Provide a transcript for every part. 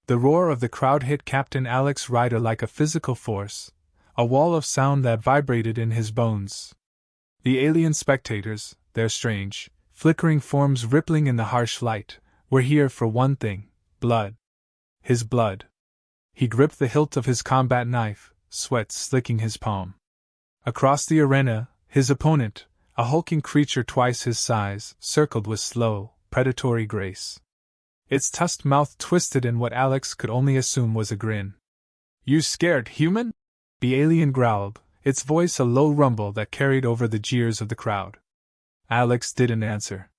The roar of the crowd hit Captain Alex Ryder like a physical force, a wall of sound that vibrated in his bones. The alien spectators, their strange, flickering forms rippling in the harsh light, were here for one thing: blood. His blood. He gripped the hilt of his combat knife, sweat slicking his palm. Across the arena, his opponent, a hulking creature twice his size, circled with slow, predatory grace. Its tusked mouth twisted in what Alex could only assume was a grin. "You scared, human?" the alien growled, its voice a low rumble that carried over the jeers of the crowd. Alex didn't answer.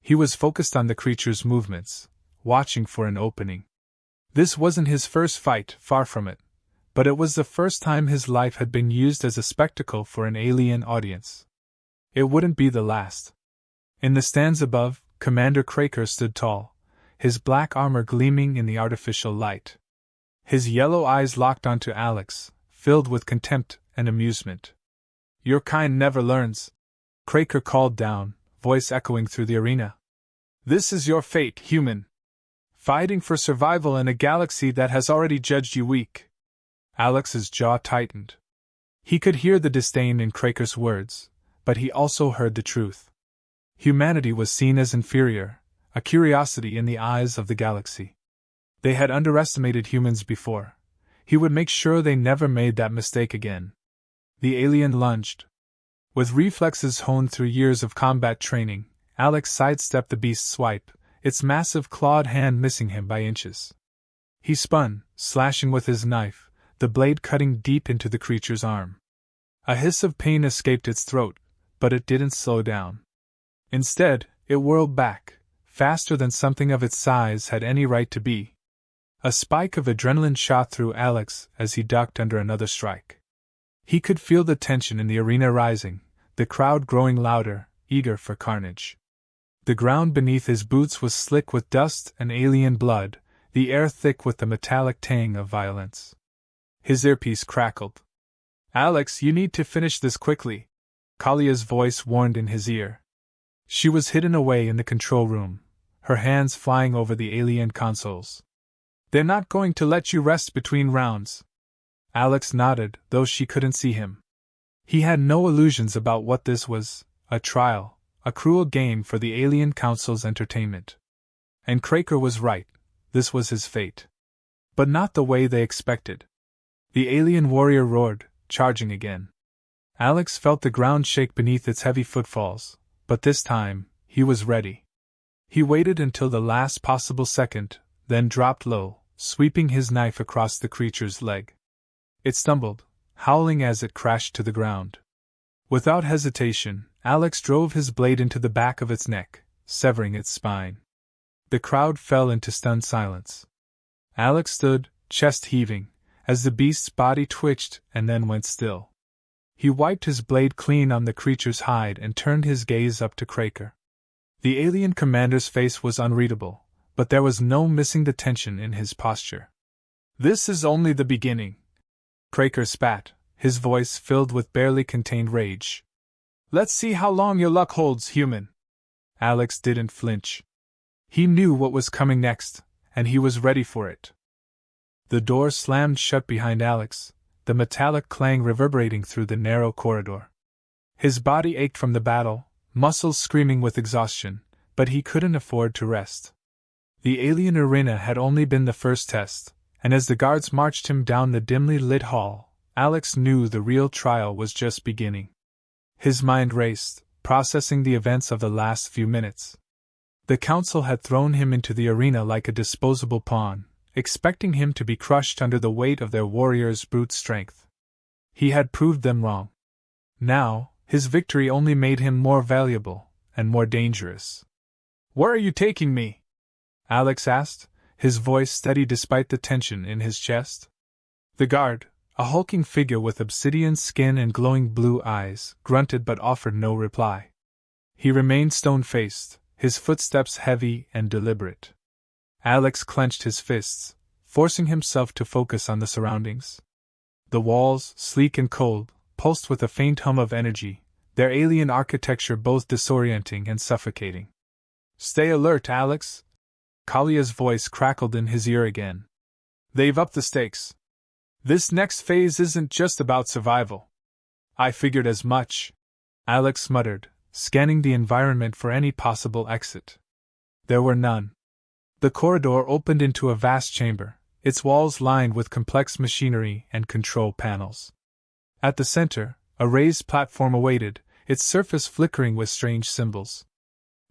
He was focused on the creature's movements, watching for an opening. This wasn't his first fight, far from it, but it was the first time his life had been used as a spectacle for an alien audience. It wouldn't be the last. In the stands above, Commander Craker stood tall, his black armor gleaming in the artificial light. His yellow eyes locked onto Alex, filled with contempt and amusement. "Your kind never learns," Craker called down, voice echoing through the arena. "This is your fate, human. Fighting for survival in a galaxy that has already judged you weak." Alex's jaw tightened. He could hear the disdain in Craker's words, but he also heard the truth. Humanity was seen as inferior, a curiosity in the eyes of the galaxy. They had underestimated humans before. He would make sure they never made that mistake again. The alien lunged. With reflexes honed through years of combat training, Alex sidestepped the beast's swipe, its massive clawed hand missing him by inches. He spun, slashing with his knife, the blade cutting deep into the creature's arm. A hiss of pain escaped its throat, but it didn't slow down. Instead, it whirled back, faster than something of its size had any right to be. A spike of adrenaline shot through Alex as he ducked under another strike. He could feel the tension in the arena rising, the crowd growing louder, eager for carnage. The ground beneath his boots was slick with dust and alien blood, the air thick with the metallic tang of violence. His earpiece crackled. "Alex, you need to finish this quickly," Kalia's voice warned in his ear. She was hidden away in the control room, her hands flying over the alien consoles. "They're not going to let you rest between rounds." Alex nodded, though she couldn't see him. He had no illusions about what this was: a trial, a cruel game for the alien council's entertainment. And Craker was right, this was his fate. But not the way they expected. The alien warrior roared, charging again. Alex felt the ground shake beneath its heavy footfalls, but this time, he was ready. He waited until the last possible second, then dropped low, sweeping his knife across the creature's leg. It stumbled, howling as it crashed to the ground. Without hesitation, Alex drove his blade into the back of its neck, severing its spine. The crowd fell into stunned silence. Alex stood, chest heaving, as the beast's body twitched and then went still. He wiped his blade clean on the creature's hide and turned his gaze up to Craker. The alien commander's face was unreadable, but there was no missing the tension in his posture. "This is only the beginning," Craker spat, his voice filled with barely contained rage. "Let's see how long your luck holds, human." Alex didn't flinch. He knew what was coming next, and he was ready for it. The door slammed shut behind Alex, the metallic clang reverberating through the narrow corridor. His body ached from the battle, muscles screaming with exhaustion, but he couldn't afford to rest. The alien arena had only been the first test, and as the guards marched him down the dimly lit hall, Alex knew the real trial was just beginning. His mind raced, processing the events of the last few minutes. The council had thrown him into the arena like a disposable pawn, expecting him to be crushed under the weight of their warrior's brute strength. He had proved them wrong. Now, his victory only made him more valuable, and more dangerous. "Where are you taking me?" Alex asked, his voice steady despite the tension in his chest. The guard, a hulking figure with obsidian skin and glowing blue eyes, grunted but offered no reply. He remained stone-faced, his footsteps heavy and deliberate. Alex clenched his fists, forcing himself to focus on the surroundings. The walls, sleek and cold, pulsed with a faint hum of energy, their alien architecture both disorienting and suffocating. "Stay alert, Alex," Kalia's voice crackled in his ear again. They've upped the stakes. This next phase isn't just about survival. I figured as much, Alex muttered, scanning the environment for any possible exit. There were none. The corridor opened into a vast chamber, its walls lined with complex machinery and control panels. At the center, a raised platform awaited, its surface flickering with strange symbols.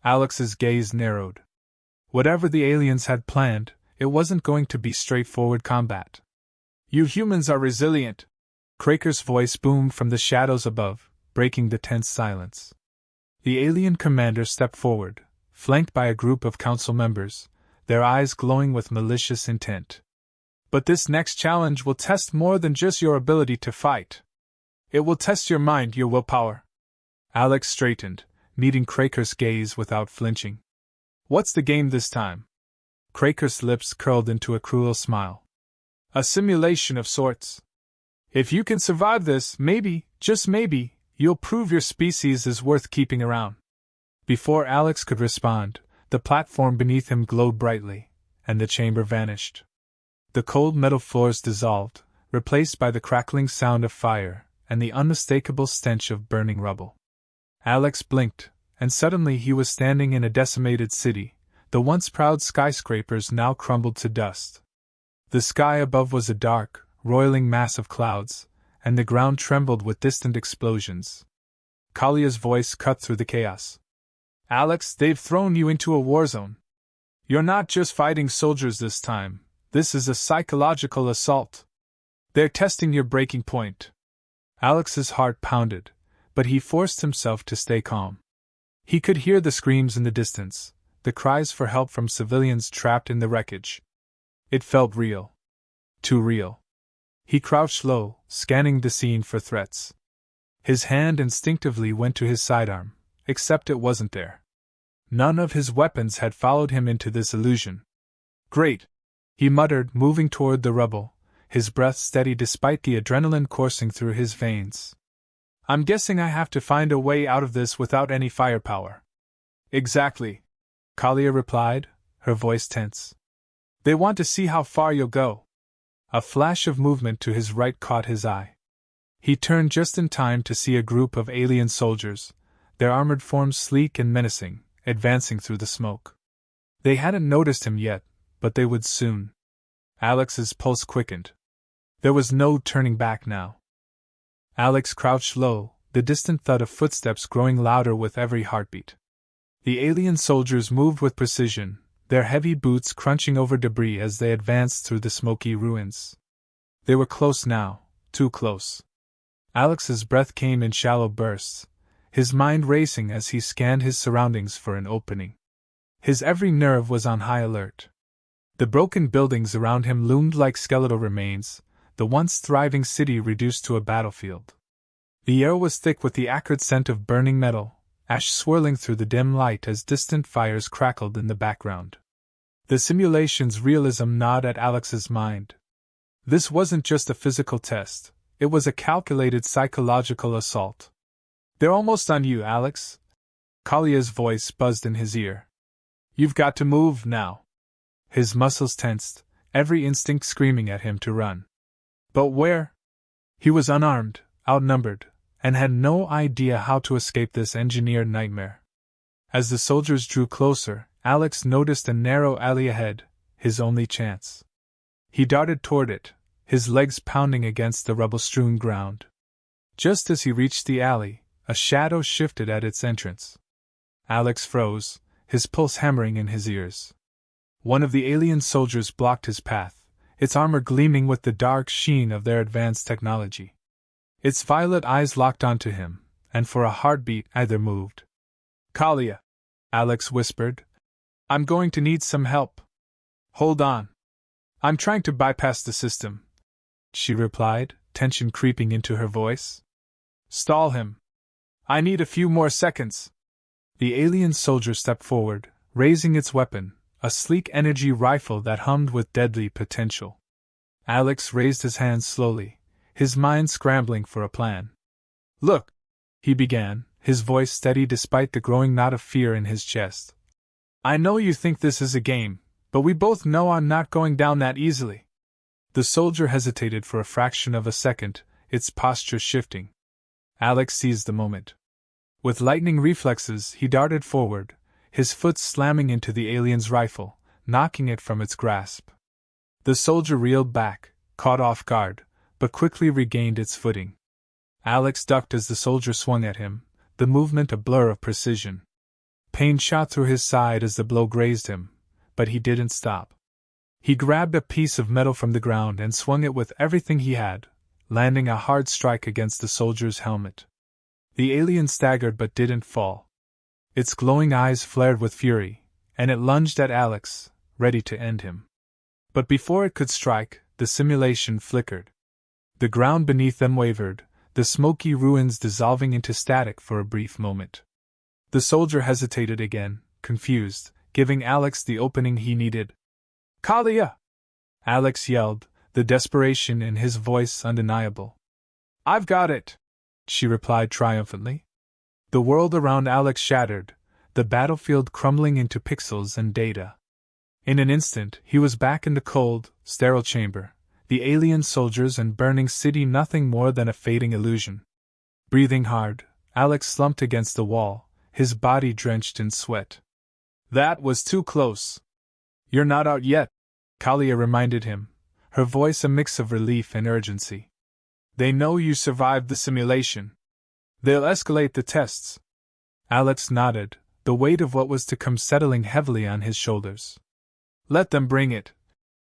Alex's gaze narrowed. Whatever the aliens had planned, it wasn't going to be straightforward combat. You humans are resilient, Kraker's voice boomed from the shadows above, breaking the tense silence. The alien commander stepped forward, flanked by a group of council members, their eyes glowing with malicious intent. But this next challenge will test more than just your ability to fight. It will test your mind, your willpower. Alex straightened, meeting Kraker's gaze without flinching. What's the game this time? Kraker's lips curled into a cruel smile. A simulation of sorts. If you can survive this, maybe, just maybe, you'll prove your species is worth keeping around. Before Alex could respond, the platform beneath him glowed brightly, and the chamber vanished. The cold metal floors dissolved, replaced by the crackling sound of fire and the unmistakable stench of burning rubble. Alex blinked, and suddenly he was standing in a decimated city, the once proud skyscrapers now crumbled to dust. The sky above was a dark, roiling mass of clouds, and the ground trembled with distant explosions. Kalia's voice cut through the chaos. Alex, they've thrown you into a war zone. You're not just fighting soldiers this time, this is a psychological assault. They're testing your breaking point. Alex's heart pounded, but he forced himself to stay calm. He could hear the screams in the distance, the cries for help from civilians trapped in the wreckage. It felt real. Too real. He crouched low, scanning the scene for threats. His hand instinctively went to his sidearm, except it wasn't there. None of his weapons had followed him into this illusion. Great! He muttered, moving toward the rubble, his breath steady despite the adrenaline coursing through his veins. I'm guessing I have to find a way out of this without any firepower. Exactly, Kalia replied, her voice tense. They want to see how far you'll go. A flash of movement to his right caught his eye. He turned just in time to see a group of alien soldiers, their armored forms sleek and menacing, advancing through the smoke. They hadn't noticed him yet, but they would soon. Alex's pulse quickened. There was no turning back now. Alex crouched low, the distant thud of footsteps growing louder with every heartbeat. The alien soldiers moved with precision, their heavy boots crunching over debris as they advanced through the smoky ruins. They were close now, too close. Alex's breath came in shallow bursts, his mind racing as he scanned his surroundings for an opening. His every nerve was on high alert. The broken buildings around him loomed like skeletal remains, the once thriving city reduced to a battlefield. The air was thick with the acrid scent of burning metal, ash swirling through the dim light as distant fires crackled in the background. The simulation's realism gnawed at Alex's mind. This wasn't just a physical test, it was a calculated psychological assault. They're almost on you, Alex. Kalia's voice buzzed in his ear. You've got to move now. His muscles tensed, every instinct screaming at him to run. But where? He was unarmed, outnumbered, and had no idea how to escape this engineered nightmare. As the soldiers drew closer, Alex noticed a narrow alley ahead, his only chance. He darted toward it, his legs pounding against the rubble-strewn ground. Just as he reached the alley, a shadow shifted at its entrance. Alex froze, his pulse hammering in his ears. One of the alien soldiers blocked his path, its armor gleaming with the dark sheen of their advanced technology. Its violet eyes locked onto him, and for a heartbeat either moved. Kalia, Alex whispered. I'm going to need some help. Hold on. I'm trying to bypass the system, she replied, tension creeping into her voice. Stall him. I need a few more seconds. The alien soldier stepped forward, raising its weapon, a sleek energy rifle that hummed with deadly potential. Alex raised his hands slowly, his mind scrambling for a plan. Look, he began, his voice steady despite the growing knot of fear in his chest. I know you think this is a game, but we both know I'm not going down that easily. The soldier hesitated for a fraction of a second, its posture shifting. Alex seized the moment. With lightning reflexes, he darted forward, his foot slamming into the alien's rifle, knocking it from its grasp. The soldier reeled back, caught off guard, but quickly regained its footing. Alex ducked as the soldier swung at him, the movement a blur of precision. Pain shot through his side as the blow grazed him, but he didn't stop. He grabbed a piece of metal from the ground and swung it with everything he had, landing a hard strike against the soldier's helmet. The alien staggered but didn't fall. Its glowing eyes flared with fury, and it lunged at Alex, ready to end him. But before it could strike, the simulation flickered. The ground beneath them wavered, the smoky ruins dissolving into static for a brief moment. The soldier hesitated again, confused, giving Alex the opening he needed. "Kalia!" Alex yelled, the desperation in his voice undeniable. "I've got it!" she replied triumphantly. The world around Alex shattered, the battlefield crumbling into pixels and data. In an instant, he was back in the cold, sterile chamber, the alien soldiers and burning city nothing more than a fading illusion. Breathing hard, Alex slumped against the wall, his body drenched in sweat. "That was too close." "You're not out yet," Kalia reminded him, her voice a mix of relief and urgency. "They know you survived the simulation. They'll escalate the tests." Alex nodded, the weight of what was to come settling heavily on his shoulders. "Let them bring it,"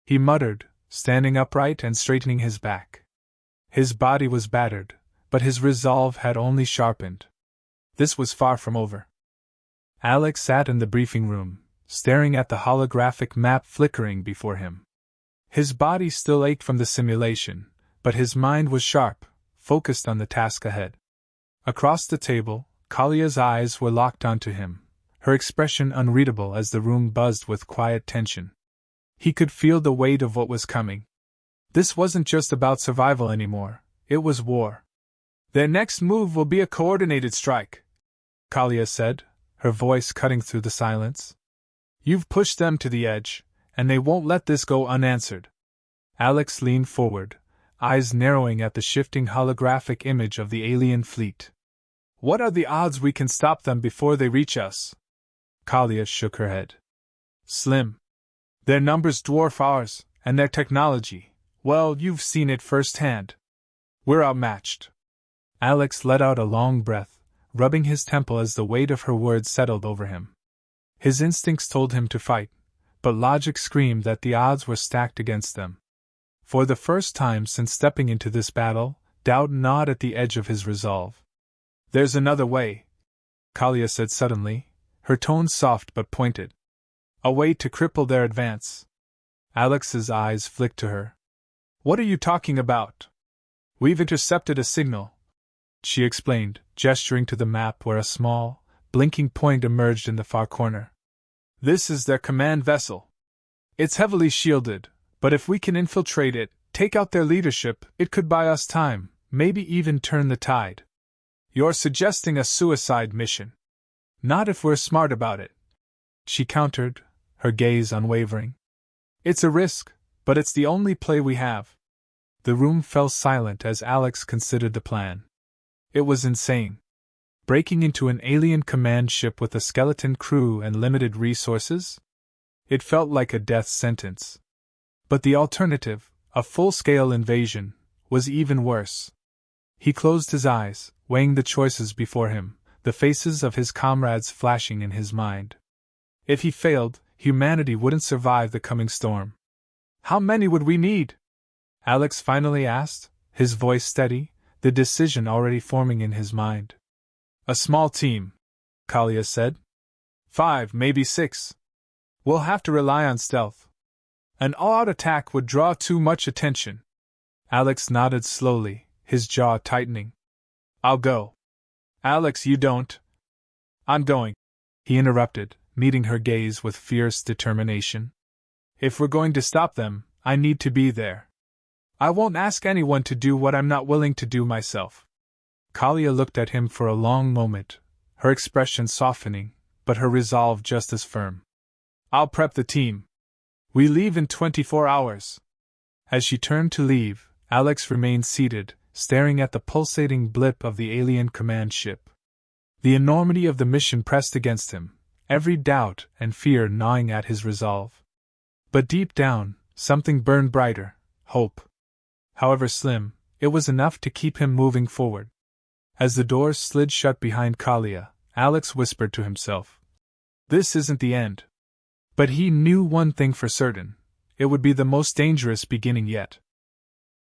he muttered, standing upright and straightening his back. His body was battered, but his resolve had only sharpened. This was far from over. Alex sat in the briefing room, staring at the holographic map flickering before him. His body still ached from the simulation, but his mind was sharp, focused on the task ahead. Across the table, Kalia's eyes were locked onto him, her expression unreadable as the room buzzed with quiet tension. He could feel the weight of what was coming. This wasn't just about survival anymore, it was war. "Their next move will be a coordinated strike," Kalia said, her voice cutting through the silence. "You've pushed them to the edge, and they won't let this go unanswered." Alex leaned forward, eyes narrowing at the shifting holographic image of the alien fleet. "What are the odds we can stop them before they reach us?" Kalia shook her head. "Slim. Their numbers dwarf ours, and their technology, well, you've seen it firsthand. We're outmatched." Alex let out a long breath, rubbing his temple as the weight of her words settled over him. His instincts told him to fight, but logic screamed that the odds were stacked against them. For the first time since stepping into this battle, doubt gnawed at the edge of his resolve. "There's another way," Kalia said suddenly, her tone soft but pointed. "A way to cripple their advance." Alex's eyes flicked to her. "What are you talking about?" "We've intercepted a signal," she explained, gesturing to the map where a small, blinking point emerged in the far corner. "This is their command vessel. It's heavily shielded, but if we can infiltrate it, take out their leadership, it could buy us time, maybe even turn the tide." "You're suggesting a suicide mission." "Not if we're smart about it," she countered, her gaze unwavering. "It's a risk, but it's the only play we have." The room fell silent as Alex considered the plan. It was insane. Breaking into an alien command ship with a skeleton crew and limited resources? It felt like a death sentence. But the alternative, a full-scale invasion, was even worse. He closed his eyes, weighing the choices before him, the faces of his comrades flashing in his mind. If he failed, humanity wouldn't survive the coming storm. "How many would we need?" Alex finally asked, his voice steady, the decision already forming in his mind. "A small team," Kalia said. 5, maybe 6. We'll have to rely on stealth. An all-out attack would draw too much attention." Alex nodded slowly, his jaw tightening. "I'll go." "Alex, you don't." "I'm going," he interrupted, meeting her gaze with fierce determination. "If we're going to stop them, I need to be there. I won't ask anyone to do what I'm not willing to do myself." Kalia looked at him for a long moment, her expression softening, but her resolve just as firm. "I'll prep the team. We leave in 24 hours. As she turned to leave, Alex remained seated, staring at the pulsating blip of the alien command ship. The enormity of the mission pressed against him, every doubt and fear gnawing at his resolve. But deep down, something burned brighter: hope. However slim, it was enough to keep him moving forward. As the doors slid shut behind Kalia, Alex whispered to himself, "This isn't the end." But he knew one thing for certain: it would be the most dangerous beginning yet.